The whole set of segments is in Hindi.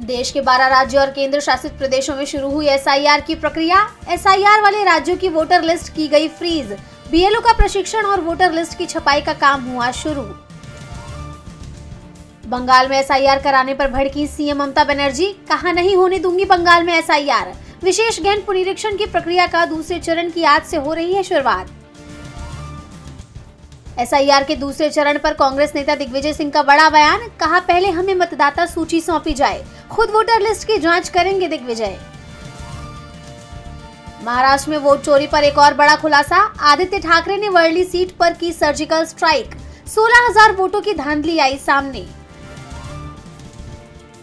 देश के 12 राज्यों और केंद्र शासित प्रदेशों में शुरू हुई एसआईआर की प्रक्रिया। एसआईआर वाले राज्यों की वोटर लिस्ट की गई फ्रीज। बीएलओ का प्रशिक्षण और वोटर लिस्ट की छपाई का काम हुआ शुरू। बंगाल में एसआईआर कराने पर भड़की सीएम ममता बनर्जी, कहा नहीं होने दूंगी बंगाल में एसआईआर। विशेष गहन पुनरीक्षण की प्रक्रिया का दूसरे चरण की आज से हो रही है शुरुआत। एसआईआर के दूसरे चरण पर कांग्रेस नेता दिग्विजय सिंह का बड़ा बयान, कहा पहले हमें मतदाता सूची सौंपी जाए, खुद वोटर लिस्ट की जांच करेंगे दिग्विजय। महाराष्ट्र में वोट चोरी पर एक और बड़ा खुलासा, आदित्य ठाकरे ने वर्ली सीट पर की सर्जिकल स्ट्राइक। 16,000 वोटों की धांधली आई सामने।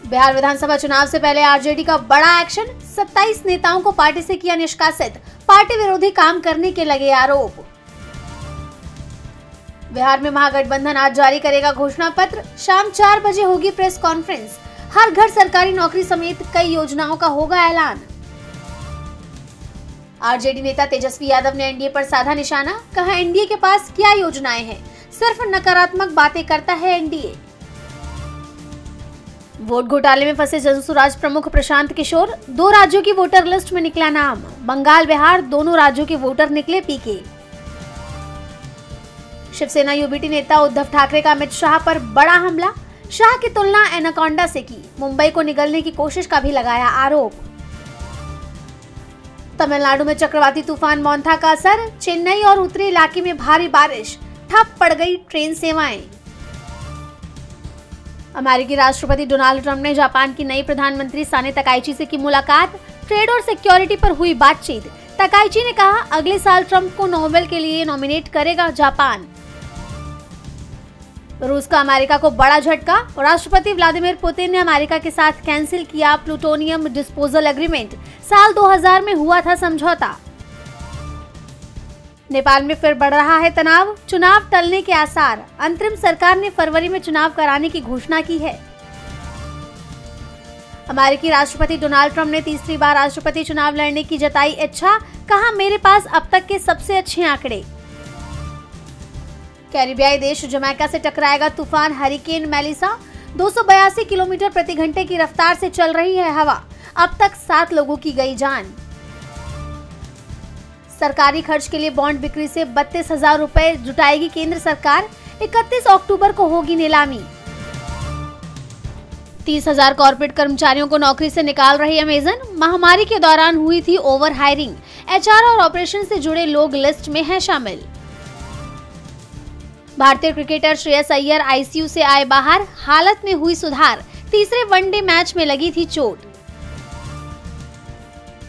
बिहार विधानसभा चुनाव से पहले आरजेडी का बड़ा एक्शन, 27 नेताओं को पार्टी से किया निष्कासित, पार्टी विरोधी काम करने के लगे आरोप। बिहार में महागठबंधन आज जारी करेगा घोषणा पत्र, शाम 4 बजे होगी प्रेस कॉन्फ्रेंस। हर घर सरकारी नौकरी समेत कई योजनाओं का होगा ऐलान। आरजेडी नेता तेजस्वी यादव ने एनडीए पर साधा निशाना, कहा एनडीए के पास क्या योजनाएं हैं, सिर्फ नकारात्मक बातें करता है एनडीए। वोट घोटाले में फंसे जनसुराज प्रमुख प्रशांत किशोर, 2 राज्यों की वोटर लिस्ट में निकला नाम। बंगाल बिहार दोनों राज्यों के वोटर निकले पीके। शिवसेना यूबीटी नेता उद्धव ठाकरे का अमित शाह पर बड़ा हमला, शाह की तुलना एनाकोंडा से की, मुंबई को निगलने की कोशिश का भी लगाया आरोप। तमिलनाडु में चक्रवाती तूफान मोंथा का असर, चेन्नई और उत्तरी इलाके में भारी बारिश, ठप पड़ गई ट्रेन सेवाएं। अमेरिकी राष्ट्रपति डोनाल्ड ट्रंप ने जापान की नई प्रधानमंत्री साने तकाइची से की मुलाकात, ट्रेड और सिक्योरिटी पर हुई बातचीत। तकाइची ने कहा अगले साल ट्रंप को नोबेल के लिए नॉमिनेट करेगा जापान। रूस का अमेरिका को बड़ा झटका, राष्ट्रपति व्लादिमीर पुतिन ने अमेरिका के साथ कैंसिल किया प्लूटोनियम डिस्पोजल एग्रीमेंट, साल 2000 में हुआ था समझौता। नेपाल में फिर बढ़ रहा है तनाव, चुनाव टलने के आसार, अंतरिम सरकार ने फरवरी में चुनाव कराने की घोषणा की है। अमेरिकी राष्ट्रपति डोनाल्ड ट्रंप ने तीसरी बार राष्ट्रपति चुनाव लड़ने की जताई इच्छा, कहा मेरे पास अब तक के सबसे अच्छे आंकड़े। कैरिबियाई देश जमैका से टकराएगा तूफान हरिकेन मेलिसा, 282 किलोमीटर प्रति घंटे की रफ्तार से चल रही है हवा, अब तक 7 लोगों की गई जान। सरकारी खर्च के लिए बॉन्ड बिक्री से 32,000 रुपए जुटाएगी केंद्र सरकार, 31 अक्टूबर को होगी नीलामी। 30,000 कॉर्पोरेट कर्मचारियों को नौकरी से निकाल रही अमेजन, महामारी के दौरान हुई थी ओवर हायरिंग, एचआर और ऑपरेशन से जुड़े लोग लिस्ट में हैं शामिल। भारतीय क्रिकेटर श्रेयस अय्यर आईसीयू से आए बाहर, हालत में हुई सुधार, तीसरे वनडे मैच में लगी थी चोट।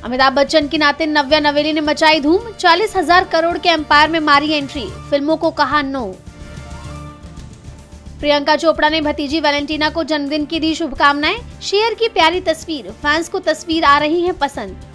अमिताभ बच्चन की नातिन नव्या नवेली ने मचाई धूम, 40,000 करोड़ के एम्पायर में मारी एंट्री, फिल्मों को कहा नो। प्रियंका चोपड़ा ने भतीजी वैलेंटीना को जन्मदिन की दी शुभकामनाएं, शेयर की प्यारी तस्वीर, फैंस को तस्वीर आ रही है पसंद।